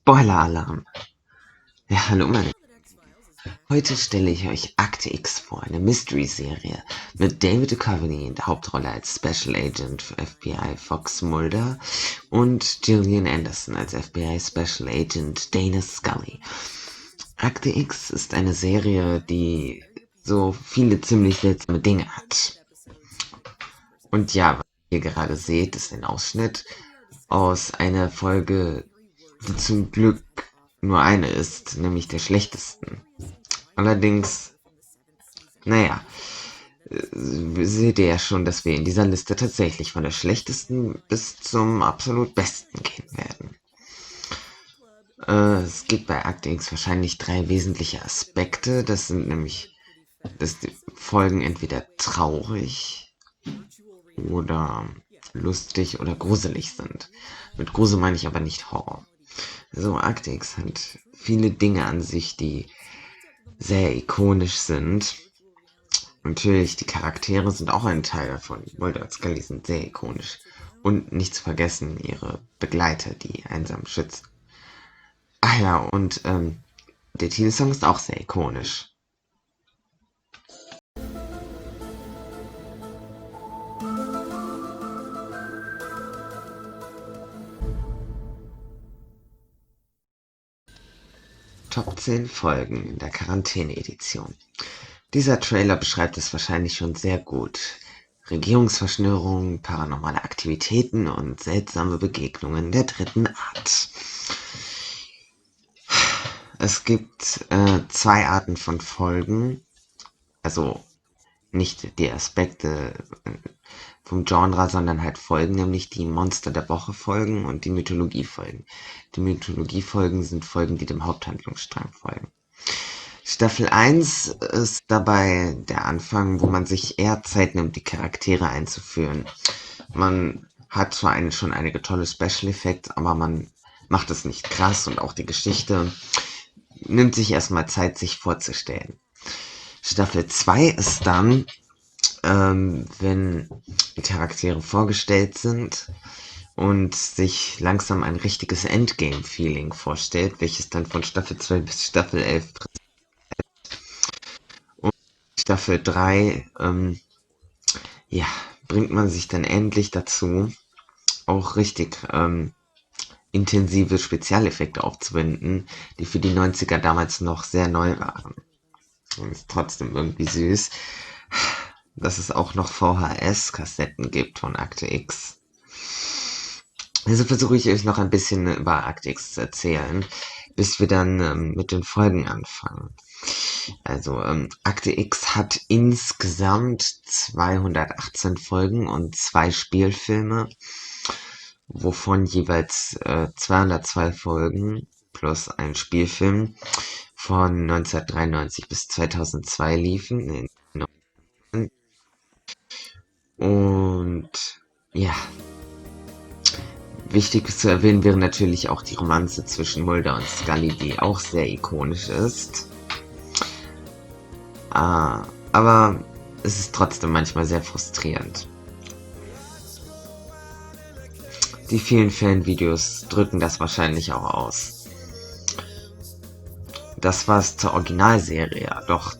Spoiler-Alarm! Ja, hallo meine. Heute stelle ich euch Akte X vor, eine Mystery-Serie mit David Duchovny in der Hauptrolle als Special Agent für FBI Fox Mulder und Gillian Anderson als FBI Special Agent Dana Scully. Akte X ist eine Serie, die so viele ziemlich seltsame Dinge hat. Und ja, was ihr gerade seht, ist ein Ausschnitt aus einer Folge, die zum Glück nur eine ist, nämlich der schlechtesten. Allerdings, naja, seht ihr ja schon, dass wir in dieser Liste tatsächlich von der schlechtesten bis zum absolut besten gehen werden. Es gibt bei Akte X wahrscheinlich 3 wesentliche Aspekte. Das sind nämlich, dass die Folgen entweder traurig oder lustig oder gruselig sind. Mit Grusel meine ich aber nicht Horror. Also Akte X hat viele Dinge an sich, die sehr ikonisch sind. Natürlich, die Charaktere sind auch ein Teil davon. Mulder und Scully sind sehr ikonisch. Und nicht zu vergessen, ihre Begleiter, die einsam schützen. Ach ja, und der Titelsong ist auch sehr ikonisch. Top 10 Folgen in der Quarantäne-Edition. Dieser Trailer beschreibt es wahrscheinlich schon sehr gut. Regierungsverschwörungen, paranormale Aktivitäten und seltsame Begegnungen der dritten Art. Es gibt 2 Arten von Folgen, also nicht die Aspekte vom Genre, sondern halt Folgen, nämlich die Monster der Woche Folgen und die Mythologie-Folgen. Die Mythologie-Folgen sind Folgen, die dem Haupthandlungsstrang folgen. Staffel 1 ist dabei der Anfang, wo man sich eher Zeit nimmt, die Charaktere einzuführen. Man hat zwar schon einige tolle Special Effects, aber man macht es nicht krass und auch die Geschichte nimmt sich erstmal Zeit, sich vorzustellen. Staffel 2 ist dann, wenn die Charaktere vorgestellt sind und sich langsam ein richtiges Endgame-Feeling vorstellt, welches dann von Staffel 2 bis Staffel 11 und Staffel 3, ja, bringt man sich dann endlich dazu, auch richtig intensive Spezialeffekte aufzuwenden, die für die 90er damals noch sehr neu waren. Und ist trotzdem irgendwie süß, dass es auch noch VHS-Kassetten gibt von Akte X. Also versuche ich euch noch ein bisschen über Akte X zu erzählen, bis wir dann mit den Folgen anfangen. Also Akte X hat insgesamt 218 Folgen und 2 Spielfilme, wovon jeweils 202 Folgen plus ein Spielfilm von 1993 bis 2002 liefen. Und ja, wichtig zu erwähnen wäre natürlich auch die Romanze zwischen Mulder und Scully, die auch sehr ikonisch ist. Aber es ist trotzdem manchmal sehr frustrierend. Die vielen Fanvideos drücken das wahrscheinlich auch aus. Das war's zur Originalserie, doch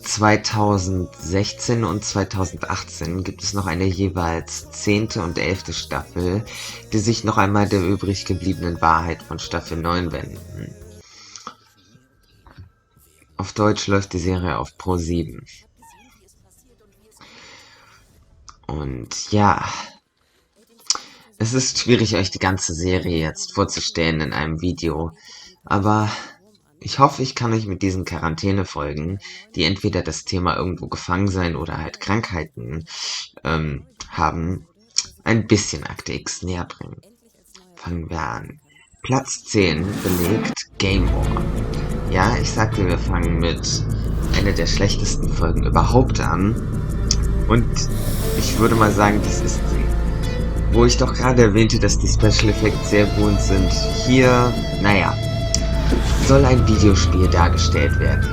2016 und 2018 gibt es noch eine jeweils 10. und 11. Staffel, die sich noch einmal der übrig gebliebenen Wahrheit von Staffel 9 wenden. Auf Deutsch läuft die Serie auf Pro7. Und ja, es ist schwierig, euch die ganze Serie jetzt vorzustellen in einem Video, aber ich hoffe, ich kann euch mit diesen Quarantänefolgen, die entweder das Thema irgendwo gefangen sein oder halt Krankheiten haben, ein bisschen Akte X näher bringen. Fangen wir an. Platz 10 belegt Game Over. Ja, ich sagte, wir fangen mit einer der schlechtesten Folgen überhaupt an. Und ich würde mal sagen, das ist sie. Wo ich doch gerade erwähnte, dass die Special Effects sehr gut sind, hier, naja, soll ein Videospiel dargestellt werden.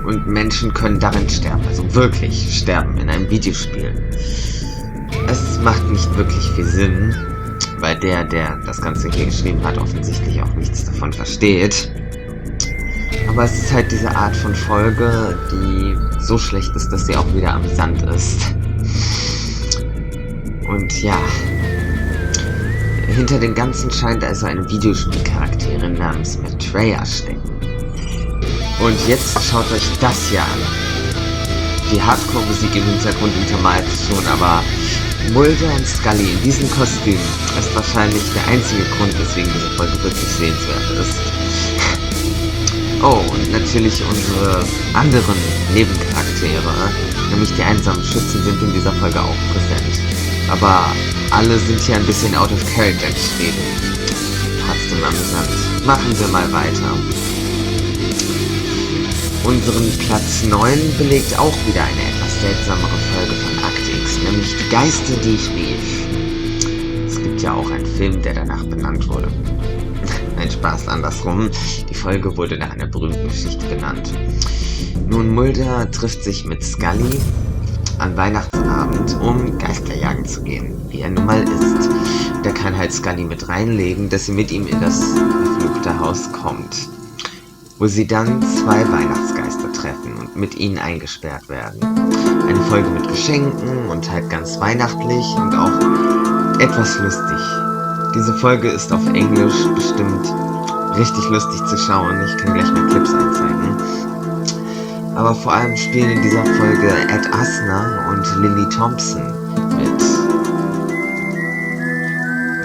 Und Menschen können darin sterben, also wirklich sterben in einem Videospiel. Es macht nicht wirklich viel Sinn, weil der das Ganze hier geschrieben hat, offensichtlich auch nichts davon davon versteht. Aber es ist halt diese Art von Folge, die so schlecht ist, dass sie auch wieder amüsant ist. Und ja, hinter dem Ganzen scheint also eine Videospielcharakterin namens Maitreya stecken. Und jetzt schaut euch das hier an. Die Hardcore-Musik im Hintergrund untermalt schon, aber Mulder und Scully in diesem Kostüm ist wahrscheinlich der einzige Grund, weswegen diese Folge wirklich sehenswert ist. Oh, und natürlich unsere anderen Nebencharaktere, nämlich die einsamen Schützen, sind in dieser Folge auch präsent. Aber alle sind hier ein bisschen out of character geschrieben. Trotzdem amüsant. Machen wir mal weiter. Unseren Platz 9 belegt auch wieder eine etwas seltsamere Folge von Akte X, nämlich Die Geister, die ich rief. Es gibt ja auch einen Film, der danach benannt wurde. Ein Spaß, andersrum. Die Folge wurde nach einer berühmten Geschichte benannt. Nun, Mulder trifft sich mit Scully an Weihnachtsabend, um Geister jagen zu gehen, wie er nun mal ist. Und er kann halt Scully mit reinlegen, dass sie mit ihm in das verfluchte Haus kommt, wo sie dann 2 Weihnachtsgeister treffen und mit ihnen eingesperrt werden. Eine Folge mit Geschenken und halt ganz weihnachtlich und auch etwas lustig. Diese Folge ist auf Englisch bestimmt richtig lustig zu schauen. Ich kann gleich mal Clips einzeigen. Aber vor allem spielen in dieser Folge Ed Asner und Lily Thompson mit.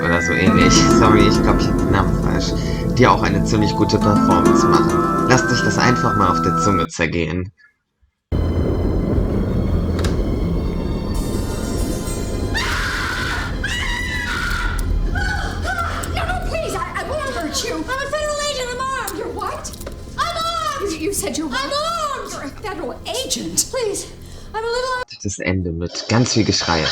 Oder so ähnlich. Sorry, ich glaube, ich habe den Namen falsch. Die auch eine ziemlich gute Performance machen. Lasst euch das einfach mal auf der Zunge zergehen. You. I'm a federal agent. I'm armed. You're what? I'm armed. You said you're what? I'm armed. You're a federal agent. Please. I'm a little. Das Ende mit ganz viel Geschrei.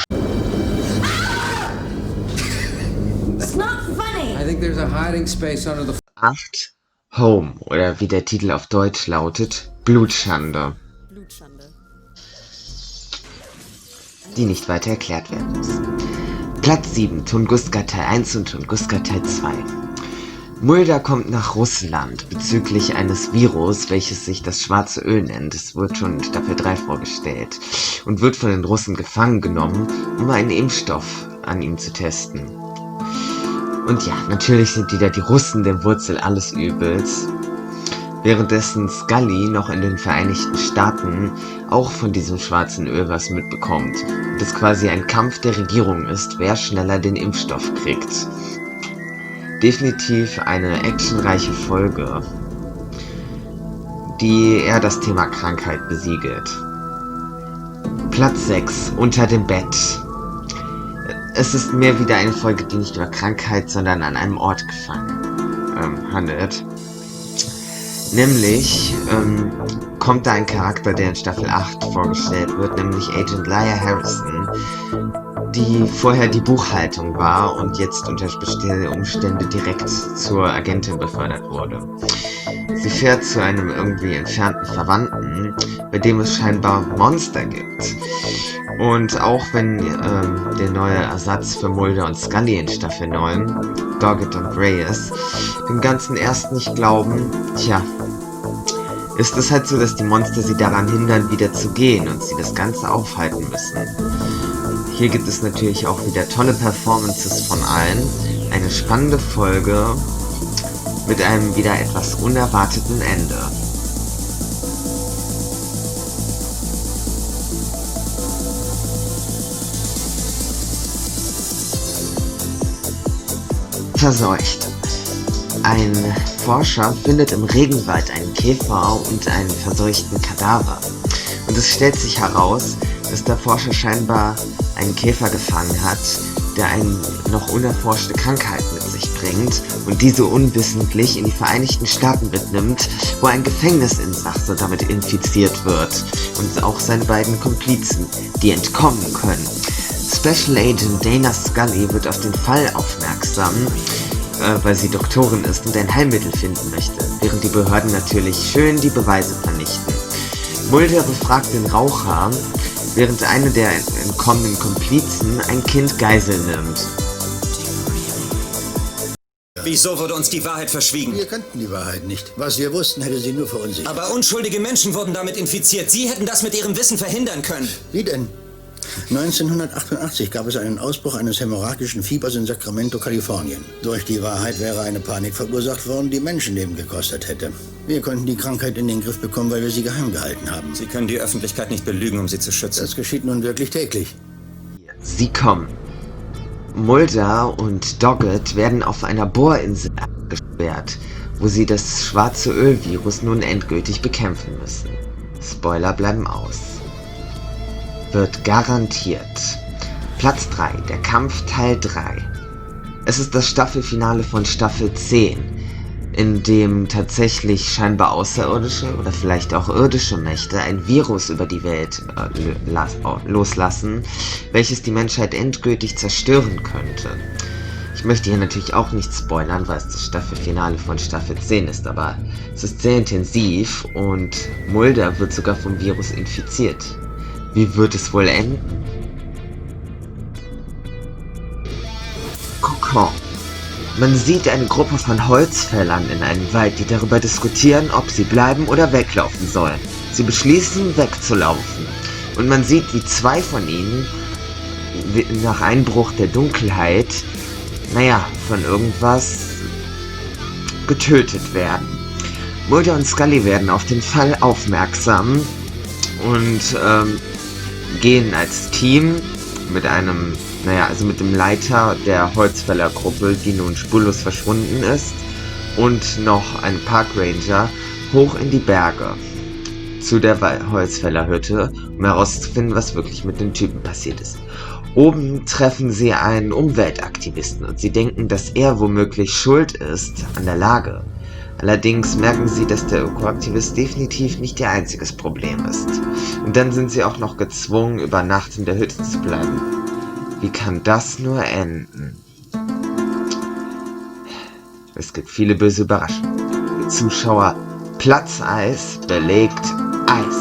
It's not funny. I think there's a hiding space under the 8. Home, oder wie der Titel auf Deutsch lautet, Blutschande. Blutschande. Die nicht weiter erklärt werden muss. Platz 7, Tunguska Teil 1 und Tunguska Teil 2. Mulder kommt nach Russland bezüglich eines Virus, welches sich das schwarze Öl nennt. Es wird schon in Staffel 3 vorgestellt und wird von den Russen gefangen genommen, um einen Impfstoff an ihm zu testen. Und ja, natürlich sind wieder die Russen der Wurzel alles Übels. Währenddessen Scully noch in den Vereinigten Staaten auch von diesem schwarzen Öl was mitbekommt und es quasi ein Kampf der Regierung ist, wer schneller den Impfstoff kriegt. Definitiv eine actionreiche Folge, die eher das Thema Krankheit besiegelt. Platz 6, Unter dem Bett. Es ist mehr wieder eine Folge, die nicht über Krankheit, sondern an einem Ort gefangen handelt. Nämlich kommt da ein Charakter, der in Staffel 8 vorgestellt wird, nämlich Agent Leia Harrison, die vorher die Buchhaltung war und jetzt unter bestimmten Umständen direkt zur Agentin befördert wurde. Sie fährt zu einem irgendwie entfernten Verwandten, bei dem es scheinbar Monster gibt. Und auch wenn der neue Ersatz für Mulder und Scully in Staffel 9, Doggett und Reyes, dem Ganzen erst nicht glauben, tja, ist es halt so, dass die Monster sie daran hindern, wieder zu gehen und sie das Ganze aufhalten müssen. Hier gibt es natürlich auch wieder tolle Performances von allen, eine spannende Folge mit einem wieder etwas unerwarteten Ende. Verseucht. Ein Forscher findet im Regenwald einen Käfer und einen verseuchten Kadaver. Und es stellt sich heraus, dass der Forscher scheinbar einen Käfer gefangen hat, der eine noch unerforschte Krankheit mit sich bringt und diese unwissentlich in die Vereinigten Staaten mitnimmt, wo ein Gefängnisinsasse damit infiziert wird und auch seine beiden Komplizen, die entkommen können. Special Agent Dana Scully wird auf den Fall aufmerksam, weil sie Doktorin ist und ein Heilmittel finden möchte, während die Behörden natürlich schön die Beweise vernichten. Mulder befragt den Raucher, während einer der entkommenen Komplizen ein Kind Geisel nimmt. Wieso wurde uns die Wahrheit verschwiegen? Wir kannten die Wahrheit nicht. Was wir wussten, hätte sie nur verunsichert. Aber unschuldige Menschen wurden damit infiziert. Sie hätten das mit ihrem Wissen verhindern können. Wie denn? 1988 gab es einen Ausbruch eines hämorrhagischen Fiebers in Sacramento, Kalifornien. Durch die Wahrheit wäre eine Panik verursacht worden, die Menschenleben gekostet hätte. Wir konnten die Krankheit in den Griff bekommen, weil wir sie geheim gehalten haben. Sie können die Öffentlichkeit nicht belügen, um sie zu schützen. Das geschieht nun wirklich täglich. Sie kommen. Mulder und Doggett werden auf einer Bohrinsel abgesperrt, wo sie das schwarze Ölvirus nun endgültig bekämpfen müssen. Spoiler bleiben aus. Wird garantiert. Platz 3, der Kampf Teil 3. Es ist das Staffelfinale von Staffel 10, in dem tatsächlich scheinbar außerirdische oder vielleicht auch irdische Mächte ein Virus über die Welt loslassen, welches die Menschheit endgültig zerstören könnte. Ich möchte hier natürlich auch nicht spoilern, weil es das Staffelfinale von Staffel 10 ist, aber es ist sehr intensiv und Mulder wird sogar vom Virus infiziert. Wie wird es wohl enden? Kokon. Man sieht eine Gruppe von Holzfällern in einem Wald, die darüber diskutieren, ob sie bleiben oder weglaufen sollen. Sie beschließen, wegzulaufen. Und man sieht, wie zwei von ihnen nach Einbruch der Dunkelheit, von irgendwas getötet werden. Mulder und Scully werden auf den Fall aufmerksam und gehen als Team mit einem, mit dem Leiter der Holzfällergruppe, die nun spurlos verschwunden ist, und noch ein Parkranger hoch in die Berge zu der Holzfällerhütte, um herauszufinden, was wirklich mit den Typen passiert ist. Oben treffen sie einen Umweltaktivisten und sie denken, dass er womöglich schuld ist an der Lage. Allerdings merken sie, dass der Ökoaktivist definitiv nicht ihr einziges Problem ist. Und dann sind sie auch noch gezwungen, über Nacht in der Hütte zu bleiben. Wie kann das nur enden? Es gibt viele böse Überraschungen. Die Zuschauer, Platzeis belegt Eis.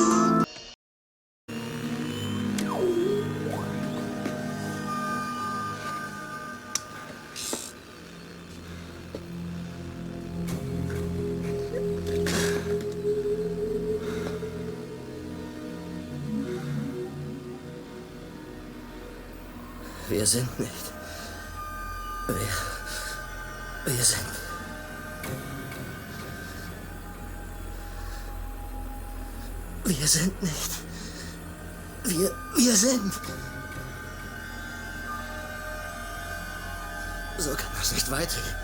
Wir sind nicht. Wir sind. Wir sind nicht. Wir sind. So kann das nicht weitergehen.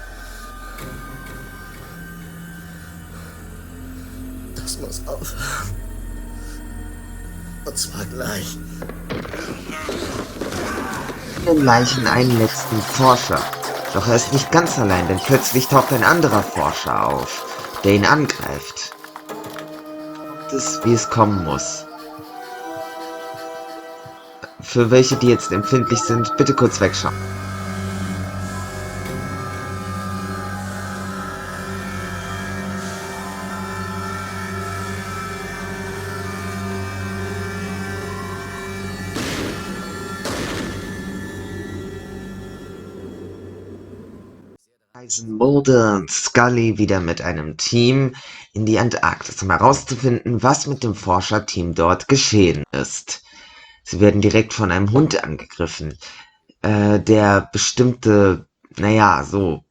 Das muss aufhören. Und zwar gleich. Den Leichen einen letzten Forscher. Doch er ist nicht ganz allein, denn plötzlich taucht ein anderer Forscher auf, der ihn angreift. Das ist, wie es kommen muss. Für welche, die jetzt empfindlich sind, bitte kurz wegschauen. Reisen Mulder und Scully wieder mit einem Team in die Antarktis, um herauszufinden, was mit dem Forscherteam dort geschehen ist. Sie werden direkt von einem Hund angegriffen, der bestimmte, so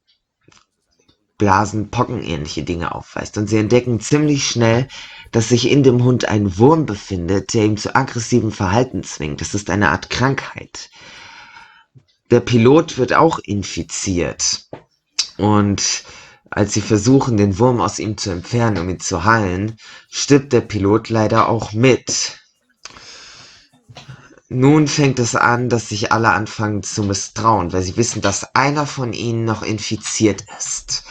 Blasen-Pocken-ähnliche Dinge aufweist. Und sie entdecken ziemlich schnell, dass sich in dem Hund ein Wurm befindet, der ihm zu aggressivem Verhalten zwingt. Das ist eine Art Krankheit. Der Pilot wird auch infiziert. Und als sie versuchen, den Wurm aus ihm zu entfernen, um ihn zu heilen, stirbt der Pilot leider auch mit. Nun fängt es an, dass sich alle anfangen zu misstrauen, weil sie wissen, dass einer von ihnen noch infiziert ist.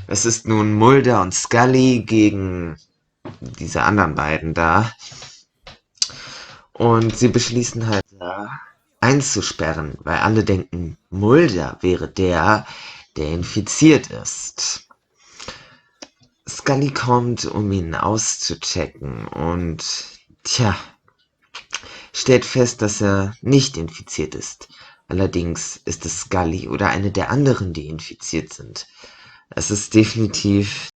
Es ist nun Mulder und Scully gegen diese anderen beiden da. Und sie beschließen halt, einzusperren, weil alle denken, Mulder wäre der infiziert ist. Scully kommt, um ihn auszuchecken und, stellt fest, dass er nicht infiziert ist. Allerdings ist es Scully oder eine der anderen, die infiziert sind. Es ist definitiv